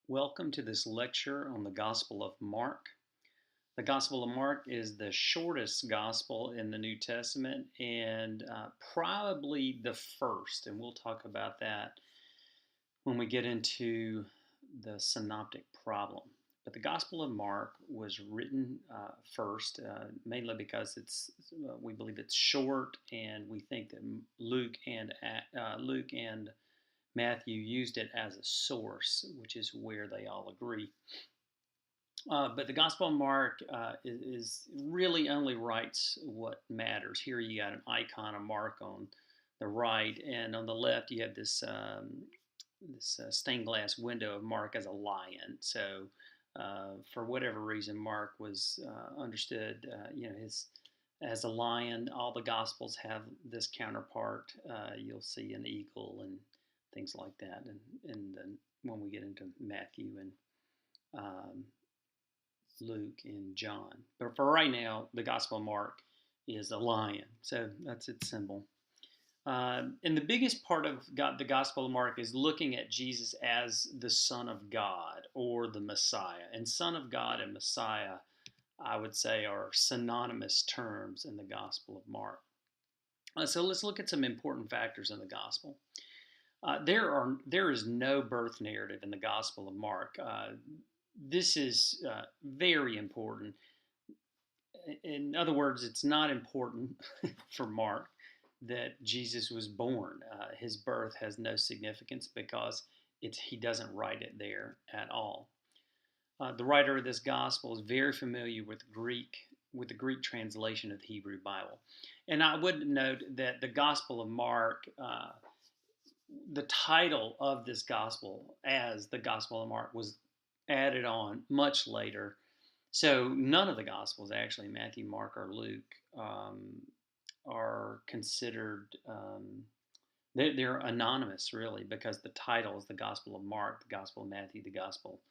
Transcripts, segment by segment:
Welcome to this lecture on the Gospel of Mark. The Gospel of Mark is the shortest gospel in the New Testament and probably the first, and we'll talk about that when we get into the synoptic problem. But the Gospel of Mark was written first, mainly because we believe it's short, and we think that Luke and Matthew used it as a source, which is where they all agree. But the Gospel of Mark is really only writes what matters. Here you got an icon of Mark on the right, and on the left you have this stained glass window of Mark as a lion. So, for whatever reason, Mark was understood, his as a lion. All the Gospels have this counterpart. You'll see an eagle and things like that, and then when we get into Matthew and Luke and John. But for right now, the Gospel of Mark is a lion, so that's its symbol. And the biggest part of the Gospel of Mark is looking at Jesus as the Son of God or the Messiah. And Son of God and Messiah, I would say, are synonymous terms in the Gospel of Mark. So let's look at some important factors in the Gospel. There is no birth narrative in the Gospel of Mark. This is very important. In other words, it's not important for Mark that Jesus was born. His birth has no significance because he doesn't write it there at all. The writer of this gospel is very familiar with the Greek translation of the Hebrew Bible. And I would note that the Gospel of Mark, the title of this gospel as the Gospel of Mark was added on much later. So none of the Gospels, actually, Matthew, Mark, or Luke, are considered, they're anonymous, really, because the title is the Gospel of Mark, the Gospel of Matthew, the Gospel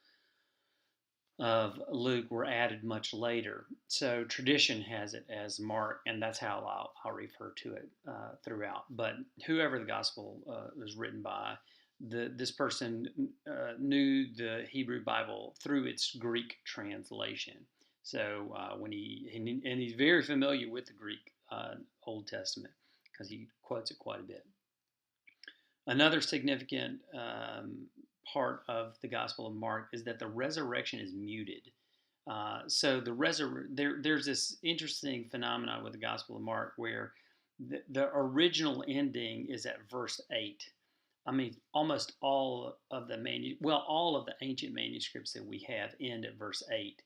of Luke were added much later. So tradition has it as Mark, and that's how I'll refer to it throughout. But whoever the Gospel was written by, this person knew the Hebrew Bible through its Greek translation. So he's very familiar with the Greek Old Testament because he quotes it quite a bit. Another significant part of the Gospel of Mark is that the resurrection is muted. So there's this interesting phenomenon with the Gospel of Mark where the original ending is at verse 8. I mean, almost all of the ancient manuscripts that we have end at verse 8.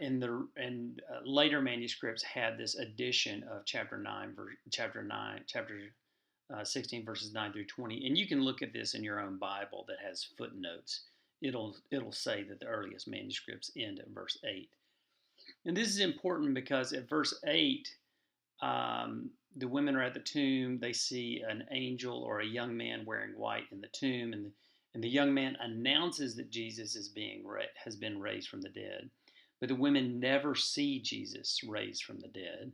And later manuscripts had this addition of chapter 16 verses 9 through 20, and you can look at this in your own Bible that has footnotes. It'll say that the earliest manuscripts end at verse 8. And this is important because at verse 8, the women are at the tomb. They see an angel or a young man wearing white in the tomb, and the young man announces that Jesus has been raised from the dead. But the women never see Jesus raised from the dead.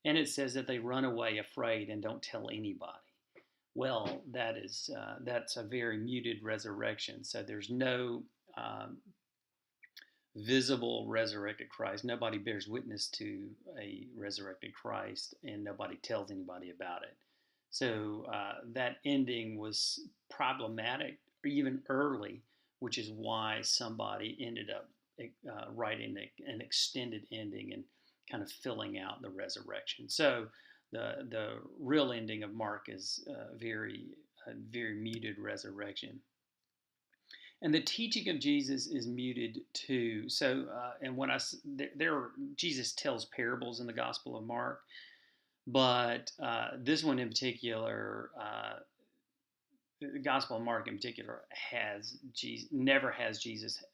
And it says that they run away afraid and don't tell anybody. Well, that's a very muted resurrection. So there's no visible resurrected Christ. Nobody bears witness to a resurrected Christ, and nobody tells anybody about it. So that ending was problematic, even early, which is why somebody ended up writing an extended ending and kind of filling out the resurrection. So the real ending of Mark is a very muted resurrection. And the teaching of Jesus is muted too. So, and when Jesus tells parables in the Gospel of Mark, but this one in particular, the Gospel of Mark in particular never has Jesus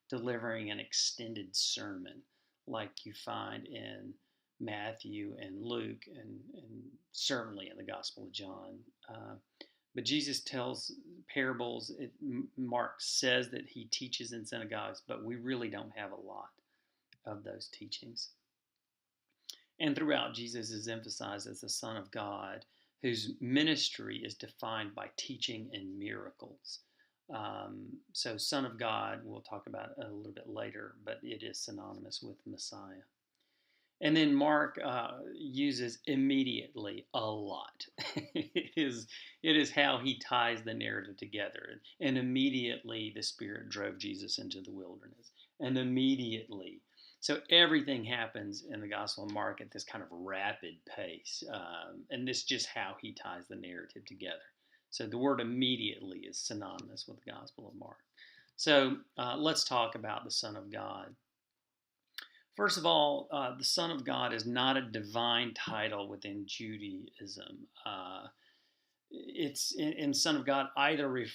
delivering an extended sermon like you find in Matthew and Luke, and certainly in the Gospel of John. But Jesus tells parables. Mark says that he teaches in synagogues, but we really don't have a lot of those teachings. And throughout, Jesus is emphasized as the Son of God, whose ministry is defined by teaching and miracles. So Son of God, we'll talk about it a little bit later, but it is synonymous with Messiah. And then Mark uses immediately a lot. it is how he ties the narrative together. And immediately the Spirit drove Jesus into the wilderness. And immediately. So everything happens in the Gospel of Mark at this kind of rapid pace. And this is just how he ties the narrative together. So the word immediately is synonymous with the Gospel of Mark. So let's talk about the Son of God. First of all, the Son of God is not a divine title within Judaism. It's in Son of God either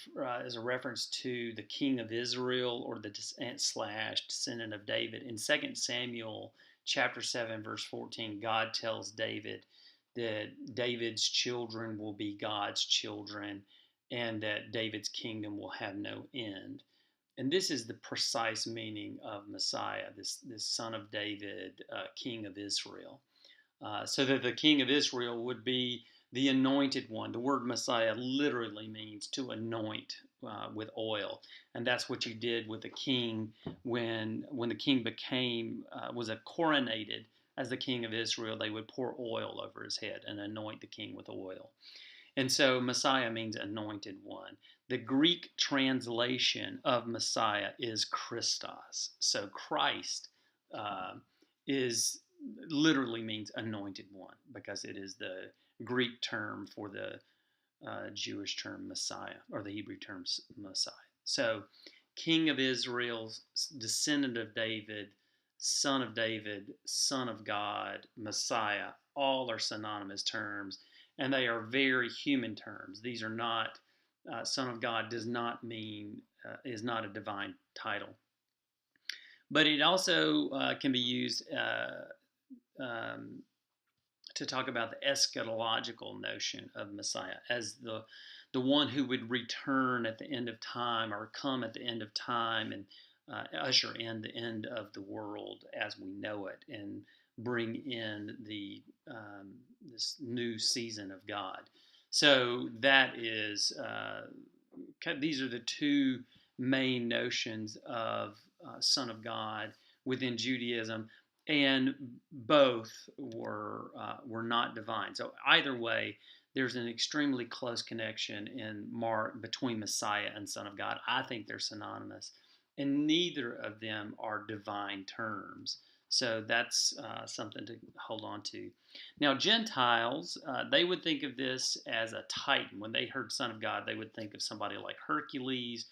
as a reference to the King of Israel or the descendant of David. In 2 Samuel chapter 7, verse 14, God tells David that David's children will be God's children and that David's kingdom will have no end. And this is the precise meaning of Messiah, this son of David, king of Israel. So that the king of Israel would be the anointed one. The word Messiah literally means to anoint with oil. And that's what you did with the king when the king was coronated as the king of Israel. They would pour oil over his head and anoint the king with oil. And so Messiah means anointed one. The Greek translation of Messiah is Christos. So Christ is literally means anointed one because it is the Greek term for the Jewish term Messiah or the Hebrew term Messiah. So King of Israel, descendant of David, Son of God, Messiah, all are synonymous terms, and they are very human terms. These are not, Son of God does not mean, is not a divine title. But it also can be used to talk about the eschatological notion of Messiah as the one who would return at the end of time or come at the end of time and usher in the end of the world as we know it and bring in this new season of God. So that is these are the two main notions of Son of God within Judaism, and both were not divine. So either way, there's an extremely close connection in Mark between Messiah and Son of God. I think they're synonymous, and neither of them are divine terms. So that's something to hold on to. Now, Gentiles, they would think of this as a titan. When they heard Son of God, they would think of somebody like Hercules,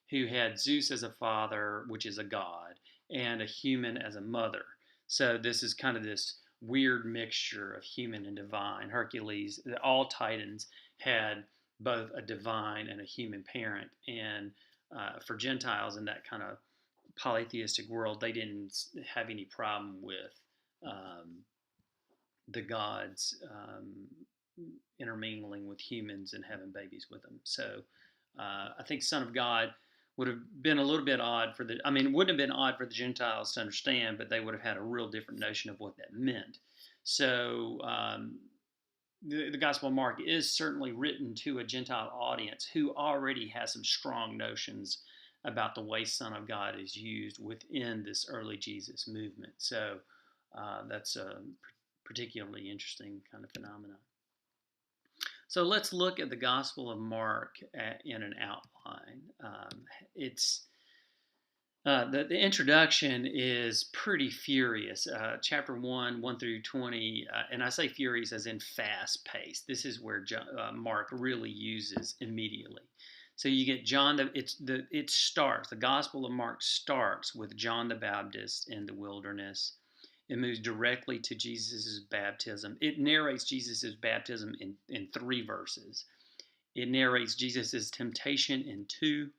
who had Zeus as a father, which is a god, and a human as a mother. So this is kind of this weird mixture of human and divine. Hercules, all titans had both a divine and a human parent. And for Gentiles in that kind of polytheistic world, they didn't have any problem with the gods intermingling with humans and having babies with them. So I think Son of God would have been a little bit odd it wouldn't have been odd for the Gentiles to understand, but they would have had a real different notion of what that meant. So the Gospel of Mark is certainly written to a Gentile audience who already has some strong notions about the way Son of God is used within this early Jesus movement. So that's a particularly interesting kind of phenomenon. So let's look at the Gospel of Mark in an outline. The introduction is pretty furious. Chapter 1 through 20, and I say furious as in fast paced. This is where Mark really uses immediately. So you get John. The Gospel of Mark starts with John the Baptist in the wilderness. It moves directly to Jesus' baptism. It narrates Jesus' baptism in 3 verses. It narrates Jesus' temptation in 2,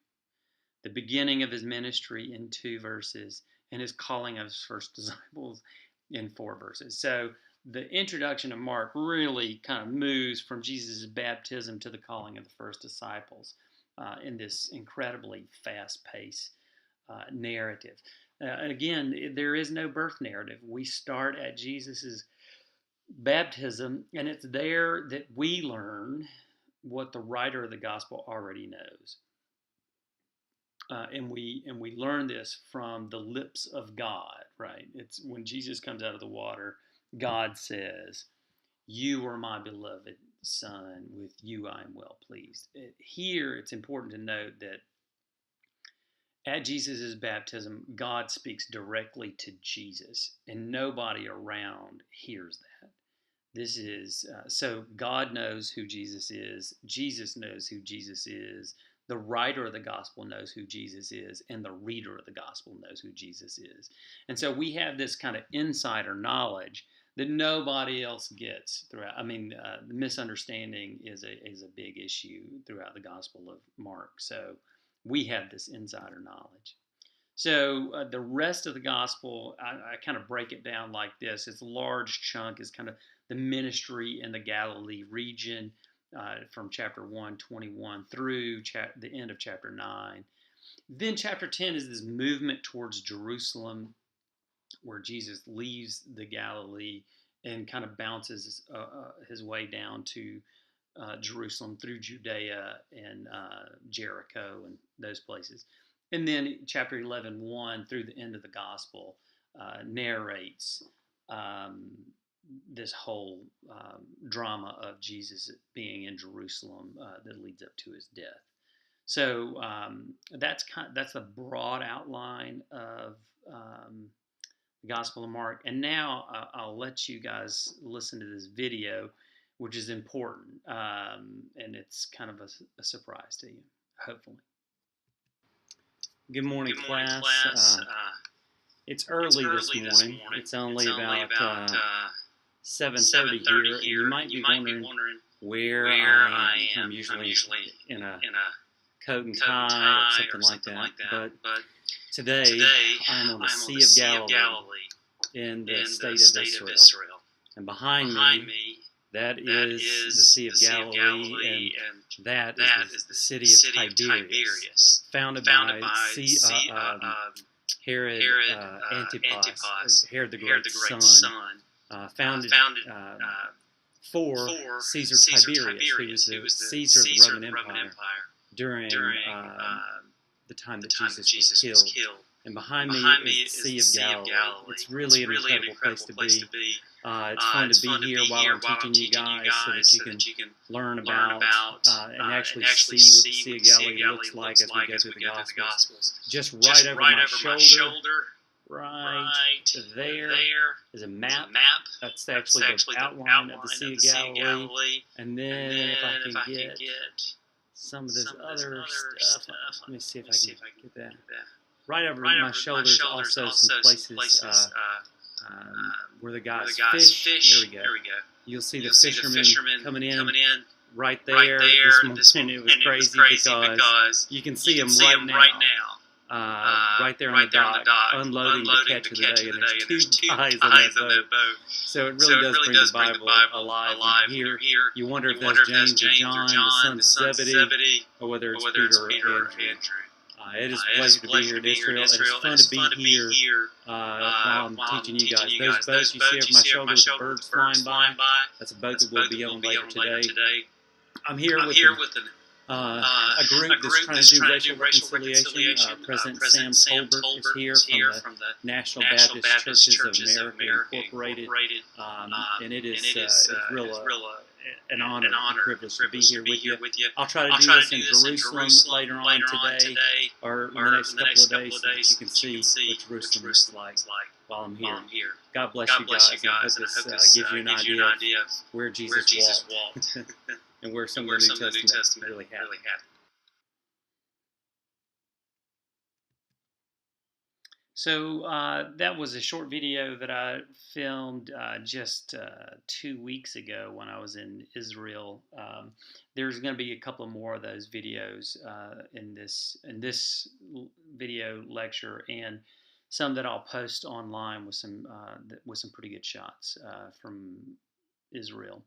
the beginning of his ministry in 2 verses, and his calling of his first disciples in 4 verses. So the introduction of Mark really kind of moves from Jesus' baptism to the calling of the first disciples in this incredibly fast-paced narrative. Again, there is no birth narrative. We start at Jesus' baptism, and it's there that we learn what the writer of the gospel already knows. and we learn this from the lips of God, right? It's when Jesus comes out of the water, God says, "You are my beloved Son; with you I am well pleased." Here, it's important to note that at Jesus' baptism, God speaks directly to Jesus, and nobody around hears that. This is so God knows who Jesus is. Jesus knows who Jesus is. The writer of the gospel knows who Jesus is, and the reader of the gospel knows who Jesus is. And so we have this kind of insider knowledge that nobody else gets throughout. I mean, the misunderstanding is a big issue throughout the Gospel of Mark. So we have this insider knowledge. So the rest of the gospel, I kind of break it down like this. It's a large chunk is kind of the ministry in the Galilee region from chapter 1:21 through the end of chapter 9. Then chapter 10 is this movement towards Jerusalem where Jesus leaves the Galilee and kind of bounces his way down to Jerusalem through Judea and Jericho and those places. And then chapter 11:1 through the end of the gospel narrates this whole drama of Jesus being in Jerusalem that leads up to his death. So that's a broad outline of the Gospel of Mark. And now I'll let you guys listen to this video, which is important, and it's kind of a surprise to you, hopefully. Good morning, class. It's early this morning. It's only about 7:30 here, and you might be wondering where I am. I'm usually in a coat and tie or something like that. But today I'm on the Sea of Galilee in the state of Israel. And behind me, that is the Sea of Galilee, and that is the city of Tiberias, founded by Herod Antipas, Herod the Great's son, founded for Caesar Tiberius, who was the Caesar of the Roman Empire during the time that Jesus was killed. And behind me is the Sea of Galilee. It's really an incredible place to be. It's fun to be here while I'm teaching you guys so that you can learn about and actually see what the Sea of Galilee looks like as we go through the Gospels. Just right over my shoulder, right there is a map. That's actually the outline of the Sea of Galilee. And then if I can get some of this other stuff, let me see if I can get that. Right over my shoulder is also some places where the guys fish. There we go. You'll see the fishermen coming in right there. This morning it was crazy because you can see them right now. Right there on the dock, unloading the catch of the day, and there's two guys on that boat. So it really does bring the Bible alive. Here, you wonder if that's James or John, the sons of Zebedee, or whether it's Peter or Andrew. It is a pleasure to be here in Israel, and it's fun to be here while I'm teaching you guys. Those boats you see over my shoulder with the birds flying by, that's a boat that we'll be on later today. I'm here with a group that's trying to do racial reconciliation. President Sam Tolbert is here from the National Baptist Churches of America Incorporated, and it is an honor and a privilege to be here with you. I'll try to do this in Jerusalem later on today, or in the next couple of days, so that you can see what Jerusalem looks like while I'm here. God bless you guys, and I hope this gives you an idea of where Jesus walked and where some of the New Testament really happened. So that was a short video that I filmed just 2 weeks ago when I was in Israel. There's going to be a couple more of those videos in this video lecture, and some that I'll post online with some pretty good shots from Israel.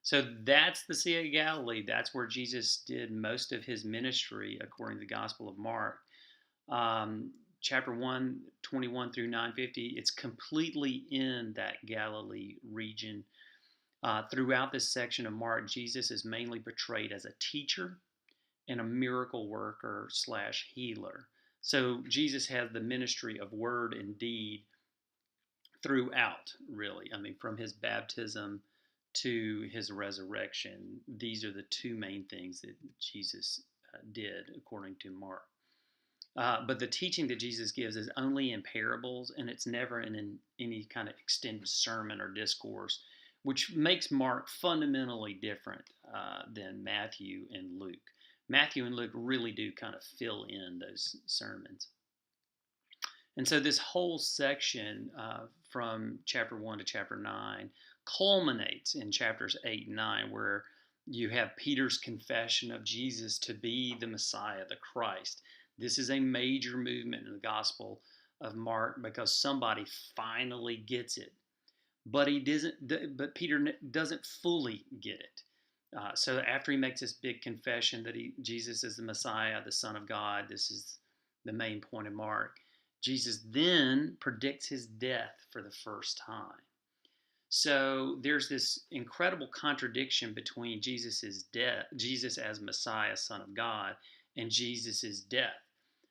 So that's the Sea of Galilee. That's where Jesus did most of his ministry, according to the Gospel of Mark. Chapter 1:21 through 9:50, it's completely in that Galilee region. Throughout this section of Mark, Jesus is mainly portrayed as a teacher and a miracle worker / healer. So Jesus has the ministry of word and deed throughout, really. I mean, from his baptism to his resurrection, these are the two main things that Jesus did, according to Mark. But the teaching that Jesus gives is only in parables, and it's never in any kind of extended sermon or discourse, which makes Mark fundamentally different than Matthew and Luke. Matthew and Luke really do kind of fill in those sermons. And so this whole section from chapter 1 to chapter 9 culminates in chapters 8 and 9, where you have Peter's confession of Jesus to be the Messiah, the Christ. This is a major movement in the Gospel of Mark because somebody finally gets it, but Peter doesn't fully get it. So after he makes this big confession that Jesus is the Messiah, the Son of God, this is the main point of Mark. Jesus then predicts his death for the first time. So there's this incredible contradiction between Jesus' death, Jesus as Messiah, Son of God, and Jesus' death.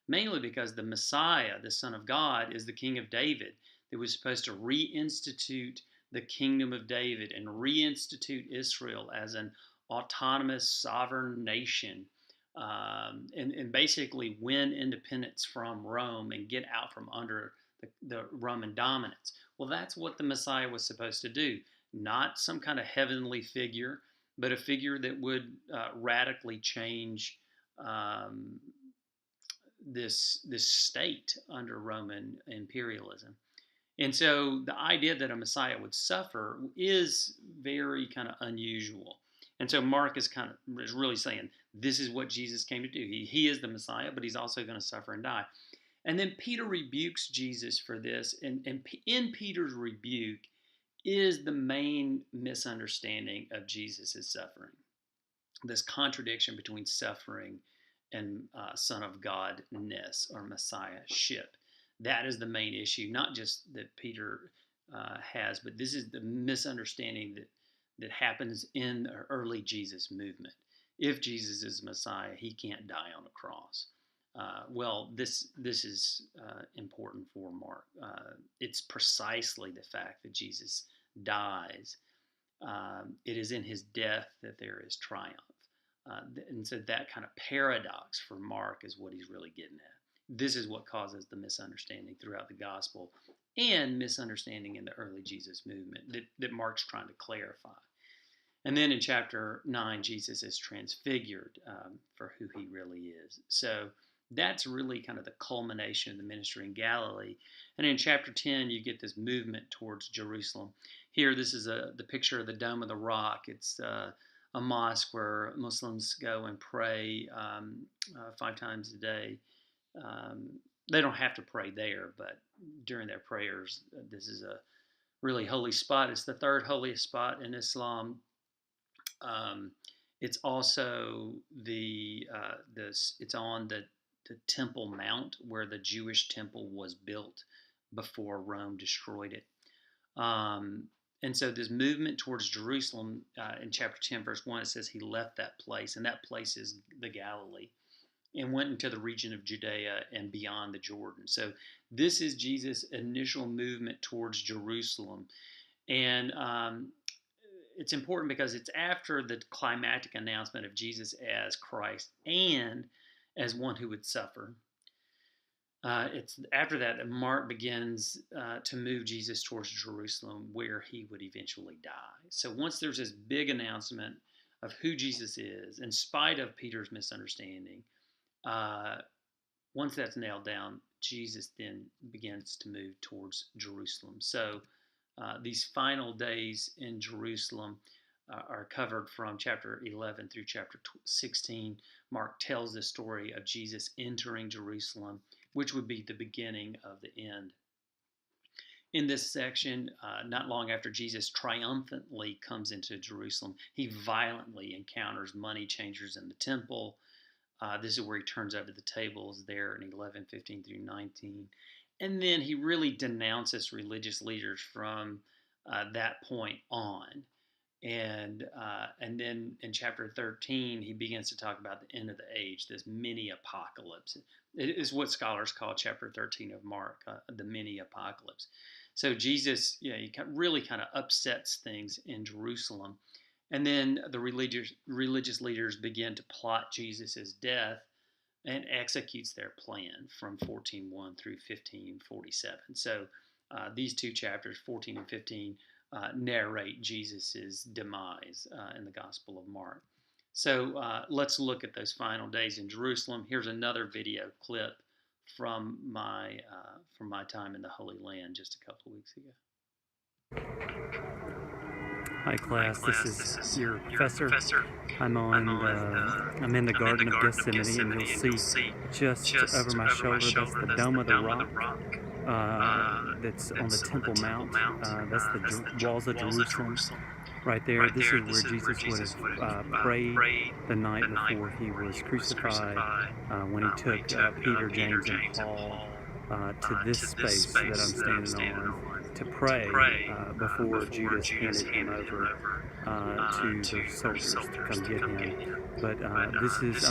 Mainly because the Messiah, the Son of God, is the King of David that was supposed to reinstitute the kingdom of David and reinstitute Israel as an autonomous, sovereign nation, and basically win independence from Rome and get out from under the Roman dominance. Well, that's what the Messiah was supposed to do. Not some kind of heavenly figure, but a figure that would radically change this state under Roman imperialism. And so the idea that a Messiah would suffer is very kind of unusual. And so Mark is really saying this is what Jesus came to do. He is the Messiah, but he's also going to suffer and die. And then Peter rebukes Jesus for this. And in Peter's rebuke is the main misunderstanding of Jesus' suffering. This contradiction between suffering and Son of God-ness or Messiahship. That is the main issue, not just that Peter has, but this is the misunderstanding that happens in the early Jesus movement. If Jesus is Messiah, he can't die on a cross. Well, this is important for Mark. It's precisely the fact that Jesus dies. It is in his death that there is triumph. And so that kind of paradox for Mark is what he's really getting at. This is what causes the misunderstanding throughout the gospel and misunderstanding in the early Jesus movement that Mark's trying to clarify. And then in chapter 9, Jesus is transfigured for who he really is. So that's really kind of the culmination of the ministry in Galilee. And in chapter 10, you get this movement towards Jerusalem. Here, this is the picture of the Dome of the Rock. It's a mosque where Muslims go and pray 5 times a day. They don't have to pray there, but during their prayers, this is a really holy spot. It's the third holiest spot in Islam. It's also it's on the Temple Mount where the Jewish temple was built before Rome destroyed it. And so this movement towards Jerusalem in chapter 10, verse 1, it says he left that place, and that place is the Galilee, and went into the region of Judea and beyond the Jordan. So this is Jesus' initial movement towards Jerusalem. And it's important because it's after the climactic announcement of Jesus as Christ and as one who would suffer. It's after that Mark begins to move Jesus towards Jerusalem, where he would eventually die. So once there's this big announcement of who Jesus is, in spite of Peter's misunderstanding, once that's nailed down, Jesus then begins to move towards Jerusalem. So these final days in Jerusalem are covered from chapter 11 through chapter 16. Mark tells the story of Jesus entering Jerusalem, which would be the beginning of the end. In this section, not long after Jesus triumphantly comes into Jerusalem, he violently encounters money changers in the temple. This is where he turns over the tables there in 11:15 through 19. And then he really denounces religious leaders from that point on. And then in chapter 13, he begins to talk about the end of the age, this mini apocalypse. It is what scholars call chapter 13 of Mark, the mini apocalypse. So Jesus, he really kind of upsets things in Jerusalem. And then the religious leaders begin to plot Jesus' death and executes their plan from 14:1 through 15:47. So these two chapters, 14 and 15, narrate Jesus' demise in the Gospel of Mark. So let's look at those final days in Jerusalem. Here's another video clip from my time in the Holy Land just a couple of weeks ago. Hi class, this is your professor. I'm in the Garden of Gethsemane, and you'll see just over my shoulder, that's the Dome of the Rock. That's on the Temple Mount. That's the walls of Jerusalem. Right there, this is where Jesus would have prayed the night before he was crucified, when he took Peter, James, and Paul to this space that I'm standing on to pray before Judas handed him over to the soldiers to come get him. But I'm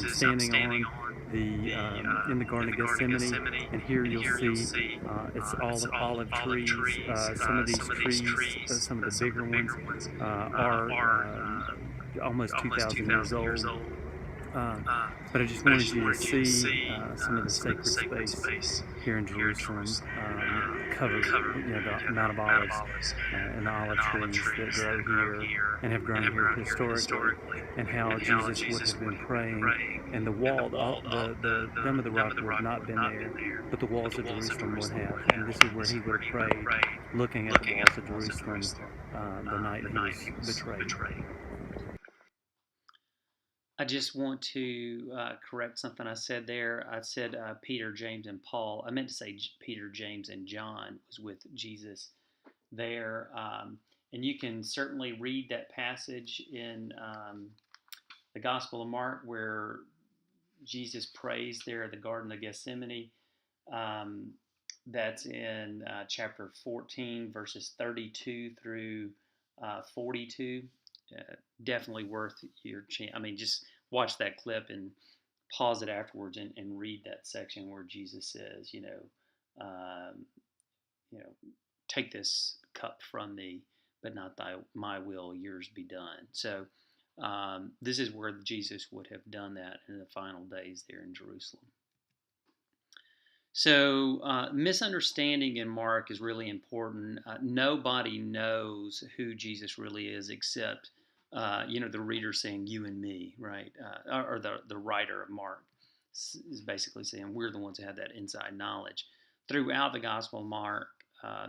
standing on in the Garden of Gethsemane, and here you'll see it's all the olive trees. Some of these trees, some of the bigger ones, are almost 2,000 years old. But I just wanted you to see some of the sacred space here in Jerusalem, covered, the Mount of Olives and the olive trees that grow here and have grown here historically, and how Jesus would have been praying, and the wall, the Dome of the Rock would have not been there, but the walls of Jerusalem would have, and this is where he would have prayed, looking at the walls of Jerusalem the night he was betrayed. I just want to correct something I said there. I said Peter, James, and Paul. I meant to say Peter, James, and John was with Jesus there. And you can certainly read that passage in the Gospel of Mark where Jesus prays there at the Garden of Gethsemane. That's in chapter 14, verses 32 through 42. Definitely worth your chance. I mean, just watch that clip and pause it afterwards and read that section where Jesus says, take this cup from me, but not my will, yours be done. So this is where Jesus would have done that in the final days there in Jerusalem. So misunderstanding in Mark is really important. Nobody knows who Jesus really is except the reader saying you and me, right? Or the writer of Mark is basically saying we're the ones who have that inside knowledge. Throughout the Gospel of Mark,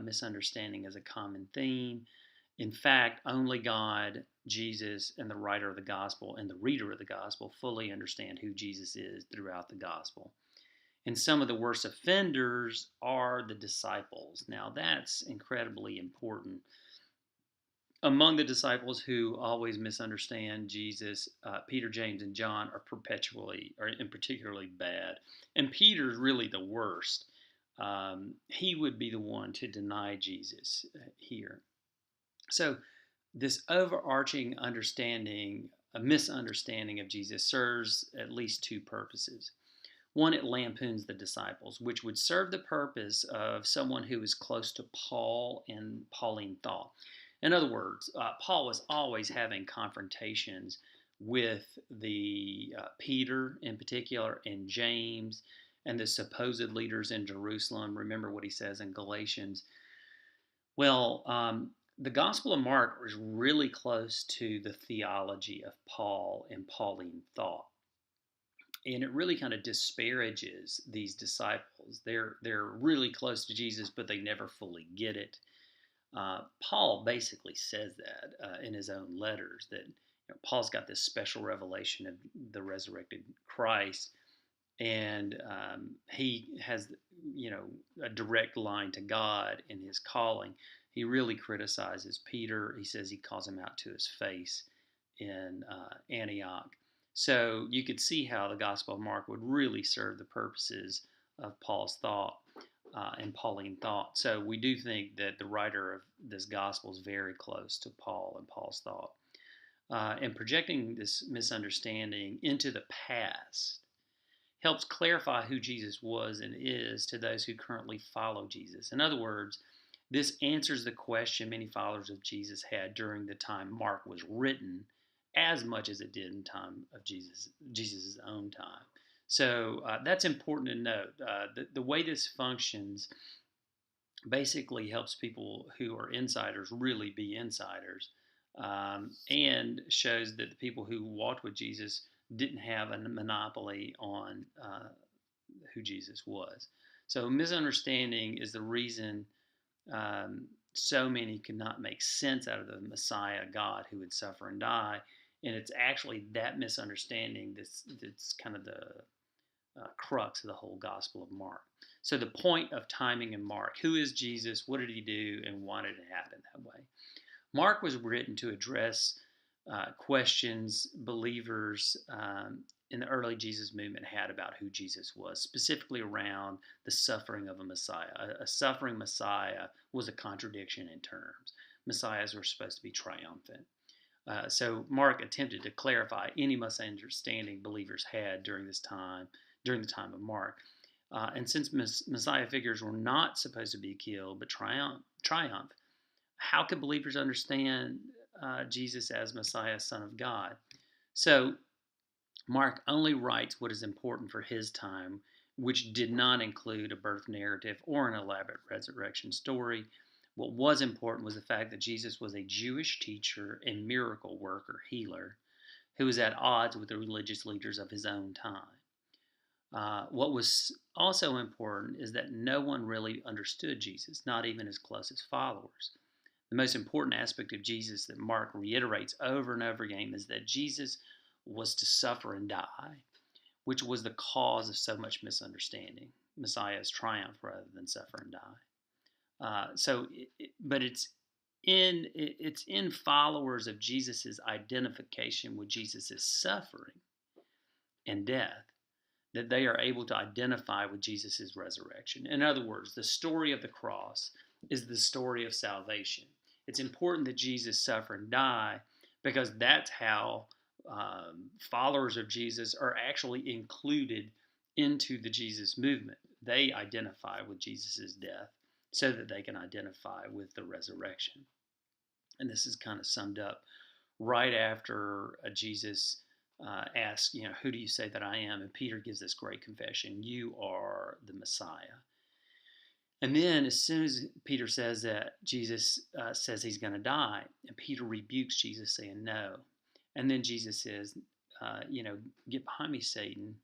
misunderstanding is a common theme. In fact, only God, Jesus, and the writer of the Gospel and the reader of the Gospel fully understand who Jesus is throughout the Gospel. And some of the worst offenders are the disciples. Now, that's incredibly important. Among the disciples who always misunderstand Jesus, Peter, James, and John are particularly bad. And Peter's really the worst. He would be the one to deny Jesus here. So this overarching misunderstanding of Jesus serves at least two purposes. One, it lampoons the disciples, which would serve the purpose of someone who is close to Paul and Pauline thought. In other words, Paul was always having confrontations with the Peter in particular and James and the supposed leaders in Jerusalem. Remember what he says in Galatians. Well, the Gospel of Mark is really close to the theology of Paul and Pauline thought. And it really kind of disparages these disciples. They're really close to Jesus, but they never fully get it. Paul basically says that in his own letters, that Paul's got this special revelation of the resurrected Christ, and he has a direct line to God in his calling. He really criticizes Peter. He says he calls him out to his face in Antioch. So you could see how the Gospel of Mark would really serve the purposes of Paul's thought and Pauline thought. So we do think that the writer of this Gospel is very close to Paul and Paul's thought. And projecting this misunderstanding into the past helps clarify who Jesus was and is to those who currently follow Jesus. In other words, this answers the question many followers of Jesus had during the time Mark was written, as much as it did in time of Jesus' own time. So that's important to note. The way this functions basically helps people who are insiders really be insiders, and shows that the people who walked with Jesus didn't have a monopoly on who Jesus was. So misunderstanding is the reason so many could not make sense out of the Messiah God who would suffer and die. And it's actually that misunderstanding that's kind of the crux of the whole Gospel of Mark. So the point of timing in Mark: who is Jesus, what did he do, and why did it happen that way? Mark was written to address questions believers in the early Jesus movement had about who Jesus was, specifically around the suffering of a Messiah. A suffering Messiah was a contradiction in terms. Messiahs were supposed to be triumphant. So Mark attempted to clarify any misunderstanding believers had during the time of Mark. And since Messiah figures were not supposed to be killed but triumph, how could believers understand Jesus as Messiah, Son of God? So Mark only writes what is important for his time, which did not include a birth narrative or an elaborate resurrection story. What was important was the fact that Jesus was a Jewish teacher and miracle worker, healer, who was at odds with the religious leaders of his own time. What was also important is that no one really understood Jesus, not even his closest followers. The most important aspect of Jesus that Mark reiterates over and over again is that Jesus was to suffer and die, which was the cause of so much misunderstanding. Messiah's triumph rather than suffer and die. But it's in followers of Jesus' identification with Jesus' suffering and death that they are able to identify with Jesus' resurrection. In other words, the story of the cross is the story of salvation. It's important that Jesus suffer and die because that's how followers of Jesus are actually included into the Jesus movement. They identify with Jesus' death so that they can identify with the resurrection. And this is kind of summed up right after Jesus asks, who do you say that I am? And Peter gives this great confession: you are the Messiah. And then as soon as Peter says that, Jesus says he's going to die. And Peter rebukes Jesus, saying no. And then Jesus says, get behind me, Satan.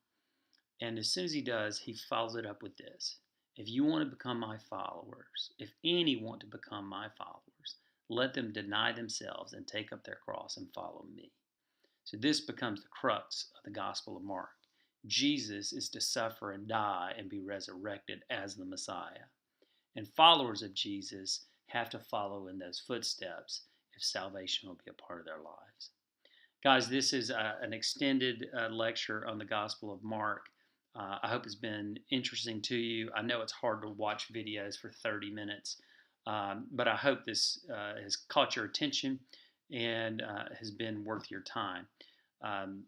And as soon as he does, he follows it up with this: if you want to become my followers, if any want to become my followers, let them deny themselves and take up their cross and follow me. So this becomes the crux of the Gospel of Mark. Jesus is to suffer and die and be resurrected as the Messiah. And followers of Jesus have to follow in those footsteps if salvation will be a part of their lives. Guys, this is an extended lecture on the Gospel of Mark. I hope it's been interesting to you. I know it's hard to watch videos for 30 minutes, but I hope this has caught your attention and has been worth your time.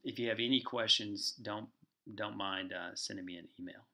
If you have any questions, don't mind sending me an email.